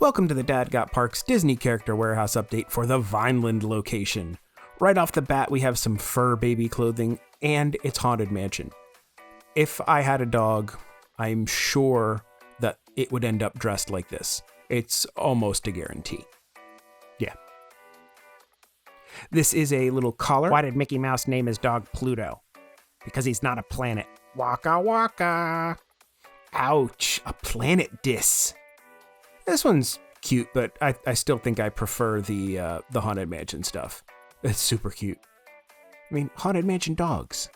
Welcome to the DadGotParks Disney Character Warehouse update for the Vineland location. Right off the bat, we have some fur baby clothing and its Haunted Mansion. If I had a dog, I'm sure that it would end up dressed like this. It's almost a guarantee. Yeah. This is a little collar. Why did Mickey Mouse name his dog Pluto? Because he's not a planet. Waka waka. Ouch, a planet diss. This one's cute, but I still think I prefer the Haunted Mansion stuff. It's super cute. I mean, Haunted Mansion dogs.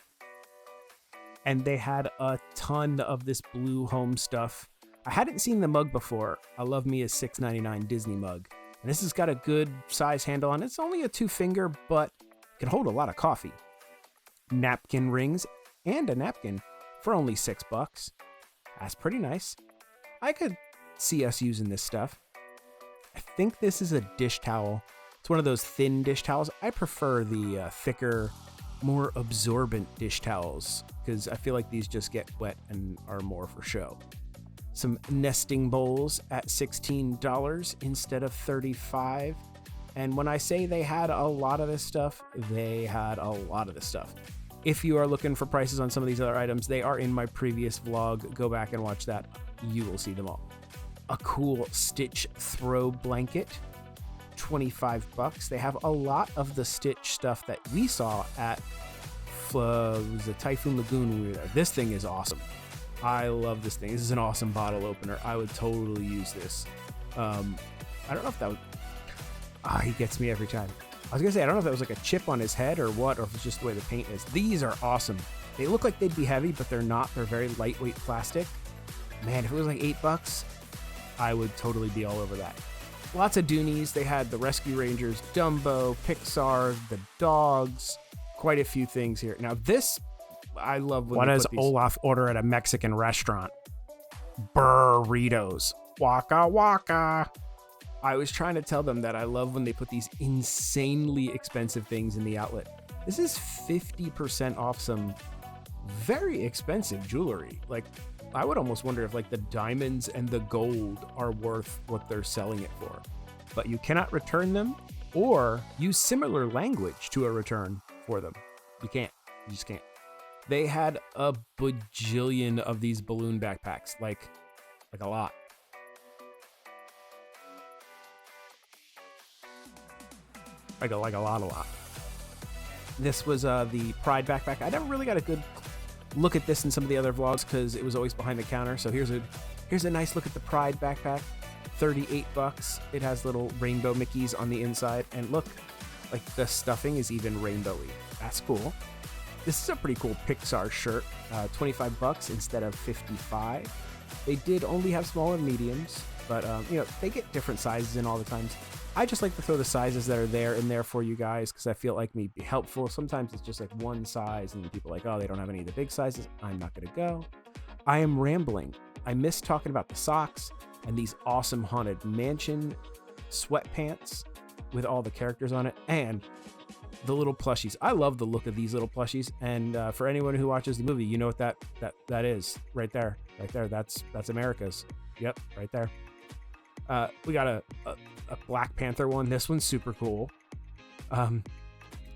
And they had a ton of this blue home stuff. I hadn't seen the mug before. I love me a $6.99 Disney mug. And this has got a good size handle on it. It's only a 2-finger, but it can hold a lot of coffee. Napkin rings and a napkin for only $6. That's pretty nice. I could see us using this stuff. I think this is a dish towel. It's one of those thin dish towels. I prefer the thicker, more absorbent dish towels because I feel like these just get wet and are more for show. Some nesting bowls at $16 instead of $35. And when I say they had a lot of this stuff, they had a lot of this stuff. If you are looking for prices on some of these other items, they are in my previous vlog. Go back and watch that. You will see them all. A cool Stitch throw blanket, $25. They have a lot of the Stitch stuff that we saw at was it Typhoon Lagoon when we were there. This thing is awesome. I love this thing. This is an awesome bottle opener. I would totally use this. I don't know if that would... he gets me every time. I was gonna say, I don't know if that was like a chip on his head or what, or if it's just the way the paint is. These are awesome. They look like they'd be heavy, but they're not. They're very lightweight plastic. Man, if it was like $8, I would totally be all over that. Lots of Doonies. They had the Rescue Rangers, Dumbo, Pixar, the dogs, quite a few things here. Now this, I love when What they does put these... Olaf order at a Mexican restaurant? Burritos. Waka waka. I was trying to tell them that I love when they put these insanely expensive things in the outlet. This is 50% off some very expensive jewelry. Like, I would almost wonder if like the diamonds and the gold are worth what they're selling it for. But you cannot return them or use similar language to a return for them. You can't. You just can't. They had a bajillion of these balloon backpacks, like a lot. Like a lot. This was the Pride backpack. I never really got a good look at this in some of the other vlogs because it was always behind the counter. So here's a nice look at the Pride backpack. $38. It has little rainbow Mickeys on the inside, and look, like the stuffing is even rainbowy. That's cool. This is a pretty cool Pixar shirt. $25 instead of $55. They did only have small and mediums, but they get different sizes in all the times. I just like to throw the sizes that are there in there for you guys because I feel like may be helpful. Sometimes it's just like one size and people are like, oh, they don't have any of the big sizes. I'm not going to go. I am rambling. I miss talking about the socks and these awesome Haunted Mansion sweatpants with all the characters on it and the little plushies. I love the look of these little plushies. And for anyone who watches the movie, you know what that is right there. That's America's. Yep, right there. We got a Black Panther one. This one's super cool.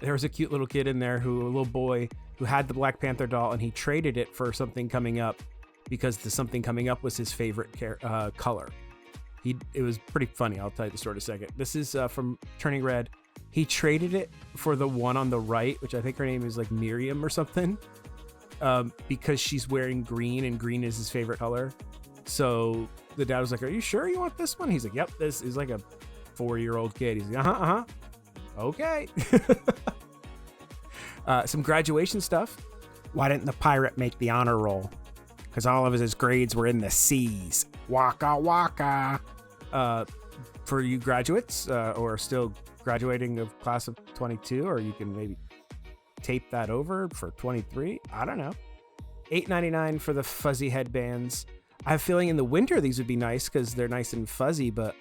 There was a cute little kid in there a little boy who had the Black Panther doll and he traded it for something coming up because the something coming up was his favorite color. It was pretty funny. I'll tell you the story in a second. This is from Turning Red. He traded it for the one on the right, which I think her name is like Miriam or something, because she's wearing green and green is his favorite color. So the dad was like, are you sure you want this one? He's like, yep, this is like a 4-year-old kid. He's like, okay. Some graduation stuff. Why didn't the pirate make the honor roll? Because all of his grades were in the C's. Waka waka. For you graduates or still graduating of class of 22, or you can maybe tape that over for 23. I don't know. $8.99 for the fuzzy headbands. I have a feeling in the winter these would be nice because they're nice and fuzzy, but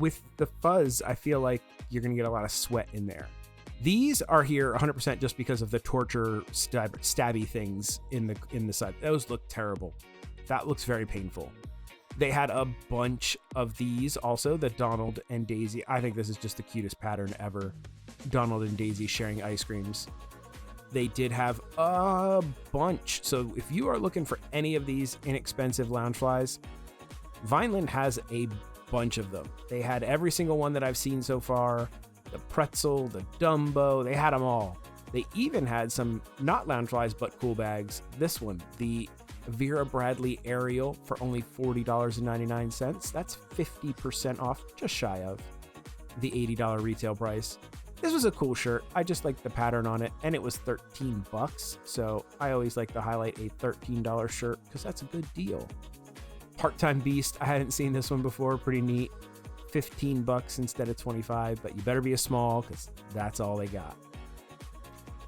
with the fuzz, I feel like you're going to get a lot of sweat in there. These are here 100% just because of the torture stabby things in the side. Those look terrible. That looks very painful. They had a bunch of these also, the Donald and Daisy. I think this is just the cutest pattern ever. Donald and Daisy sharing ice creams. They did have a bunch. So if you are looking for any of these inexpensive Loungeflies, Vineland has a bunch of them. They had every single one that I've seen so far. The pretzel, the Dumbo, they had them all. They even had some not Loungeflies, but cool bags. This one, the Vera Bradley Ariel for only $40.99. That's 50% off, just shy of the $80 retail price. This was a cool shirt. I just like the pattern on it, and it was $13. So I always like to highlight a $13 shirt because that's a good deal. Part-Time Beast. I hadn't seen this one before. Pretty neat. $15 instead of $25, but you better be a small because that's all they got.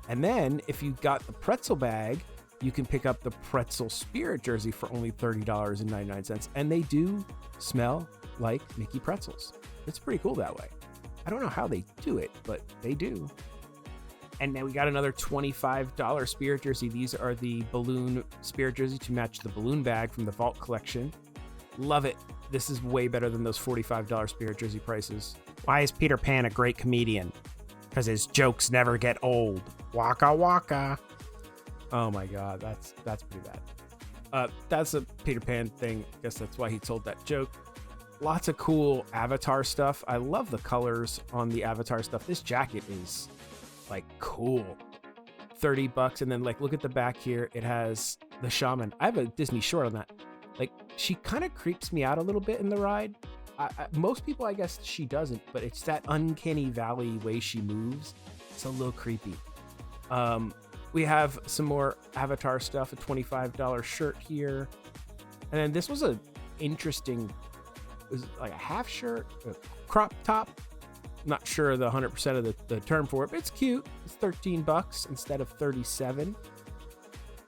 And then if you got the pretzel bag, you can pick up the pretzel spirit jersey for only $30.99. And they do smell like Mickey pretzels. It's pretty cool that way. I don't know how they do it, but they do. And then we got another $25 spirit jersey. These are the balloon spirit jersey to match the balloon bag from the Vault collection. Love it. This is way better than those $45 spirit jersey prices. Why is Peter Pan a great comedian? Because his jokes never get old. Waka waka. Oh my God, that's pretty bad. That's a Peter Pan thing. I guess that's why he told that joke. Lots of cool Avatar stuff. I love the colors on the Avatar stuff. This jacket is like cool. $30, and then like look at the back here. It has the shaman. I have a Disney short on that. Like she kind of creeps me out a little bit in the ride. Most people, I guess she doesn't, but it's that uncanny valley way she moves. It's a little creepy. We have some more Avatar stuff, a $25 shirt here. And then this was a interesting, it was like a half shirt, a crop top. I'm not sure the 100% of the term for it, but it's cute. It's $13 instead of $37.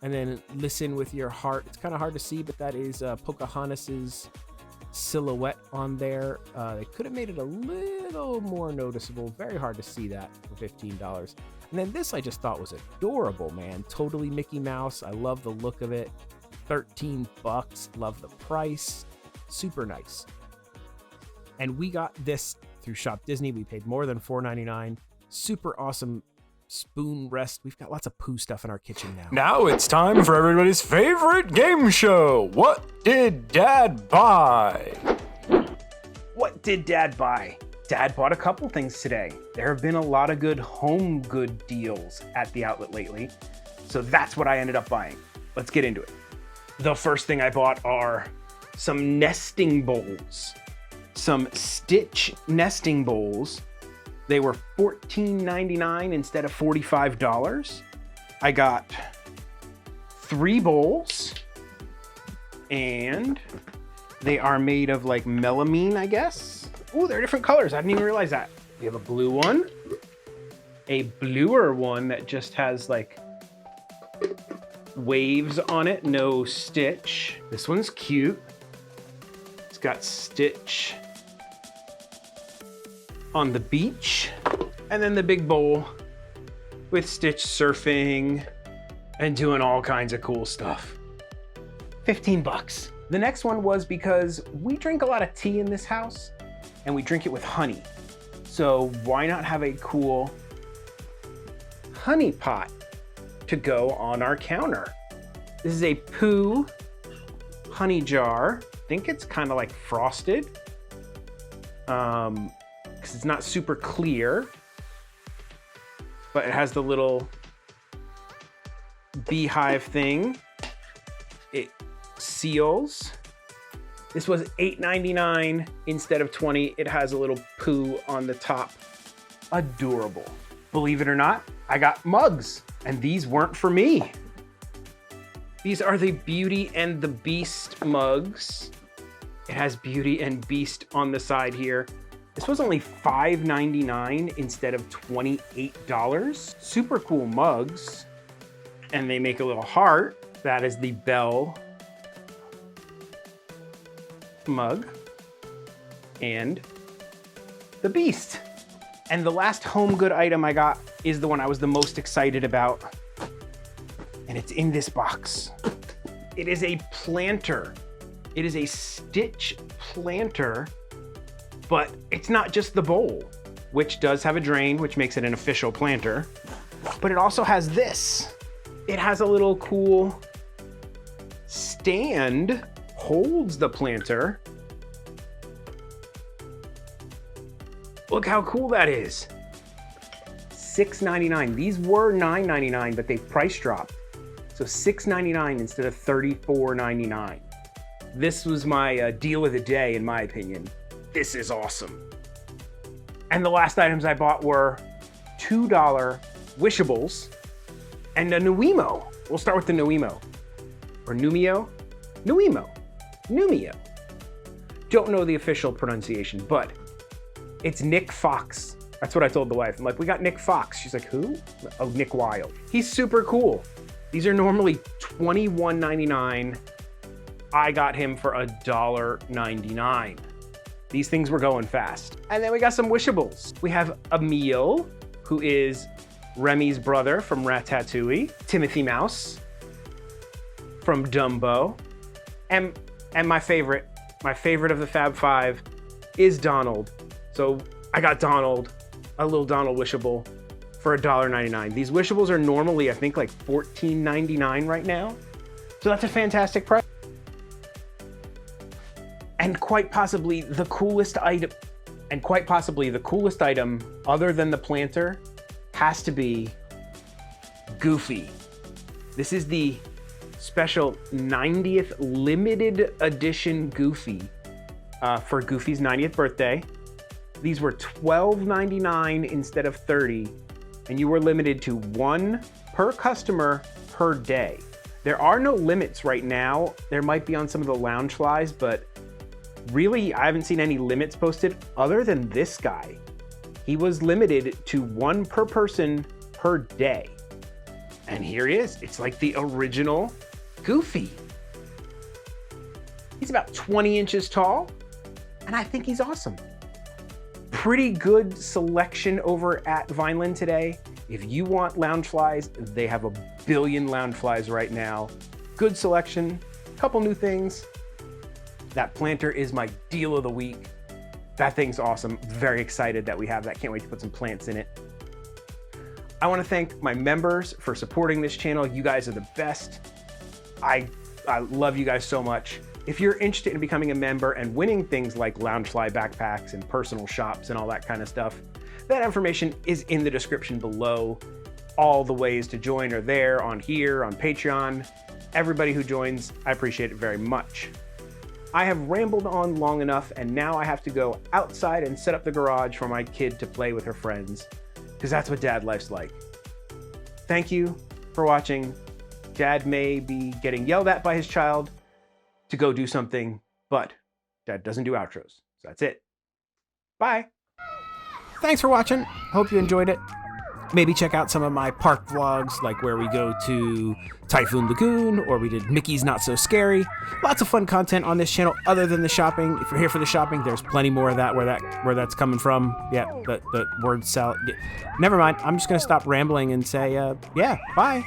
And then Listen With Your Heart. It's kind of hard to see, but that is Pocahontas's silhouette on there. They could have made it a little more noticeable. Very hard to see that for $15. And then this I just thought was adorable, man. Totally Mickey Mouse. I love the look of it. $13. Love the price. Super nice. And we got this through Shop Disney. We paid more than $4.99. Super awesome spoon rest. We've got lots of Pooh stuff in our kitchen now. Now it's time for everybody's favorite game show. What did Dad buy? What did Dad buy? Dad bought a couple things today. There have been a lot of good home good deals at the outlet lately. So that's what I ended up buying. Let's get into it. The first thing I bought are some nesting bowls. Some Stitch nesting bowls. They were $14.99 instead of $45. I got 3 bowls, and they are made of like melamine, I guess. Oh, they're different colors. I didn't even realize that. We have a blue one, a bluer one that just has like waves on it, no Stitch. This one's cute. It's got Stitch on the beach, and then the big bowl with Stitch surfing and doing all kinds of cool stuff. $15. The next one was because we drink a lot of tea in this house and we drink it with honey. So why not have a cool honey pot to go on our counter? This is a Poo Honey Jar. I think it's kind of like frosted. Because it's not super clear, but it has the little beehive thing. It seals. This was $8.99 instead of $20. It has a little Pooh on the top. Adorable. Believe it or not, I got mugs, and these weren't for me. These are the Beauty and the Beast mugs. It has Beauty and Beast on the side here. This was only $5.99 instead of $28. Super cool mugs. And they make a little heart. That is the Belle mug. And the Beast. And the last home good item I got is the one I was the most excited about. And it's in this box. It is a planter It is a stitch planter, but it's not just the bowl, which does have a drain, which makes it an official planter, but it also has this. It has a little cool stand, holds the planter. Look how cool that is. $6.99. These were $9.99, but they price dropped. So $6.99 instead of $34.99. This was my deal of the day, in my opinion. This is awesome. And the last items I bought were $2 Wishables and a Nuimo. We'll start with the Nuimo. Or Numio? Nuimo. Numio. Don't know the official pronunciation, but it's Nick Fox. That's what I told the wife. I'm like, we got Nick Fox. She's like, who? Oh, Nick Wilde. He's super cool. These are normally $21.99. I got him for $1.99. These things were going fast. And then we got some Wishables. We have Emil, who is Remy's brother from Ratatouille, Timothy Mouse from Dumbo, and my favorite of the Fab Five is Donald. So I got Donald, a little Donald Wishable for $1.99. These Wishables are normally, I think, like $14.99 right now. So that's a fantastic price. And quite possibly the coolest item, other than the planter has to be Goofy. This is the special 90th limited edition Goofy for Goofy's 90th birthday. These were $12.99 instead of $30, and you were limited to 1 per customer per day. There are no limits right now. There might be on some of the Loungeflies, but really, I haven't seen any limits posted other than this guy. He was limited to 1 per person per day. And here he is. It's like the original Goofy. He's about 20 inches tall, and I think he's awesome. Pretty good selection over at Vineland today. If you want Loungeflies, they have a billion Loungeflies right now. Good selection, couple new things. That planter is my deal of the week. That thing's awesome. Very excited that we have that. Can't wait to put some plants in it. I want to thank my members for supporting this channel. You guys are the best. I love you guys so much. If you're interested in becoming a member and winning things like Loungefly backpacks and personal shops and all that kind of stuff, that information is in the description below. All the ways to join are there on here, on Patreon. Everybody who joins, I appreciate it very much. I have rambled on long enough, and now I have to go outside and set up the garage for my kid to play with her friends, because that's what dad life's like. Thank you for watching. Dad may be getting yelled at by his child to go do something, but Dad doesn't do outros, so that's it. Bye. Thanks for watching. Hope you enjoyed it. Maybe check out some of my park vlogs, like where we go to Typhoon Lagoon, or we did Mickey's Not So Scary. Lots of fun content on this channel other than the shopping. If you're here for the shopping, there's plenty more of that where that's coming from. Yeah, the word salad. Yeah. Never mind. I'm just gonna stop rambling and say, yeah, bye.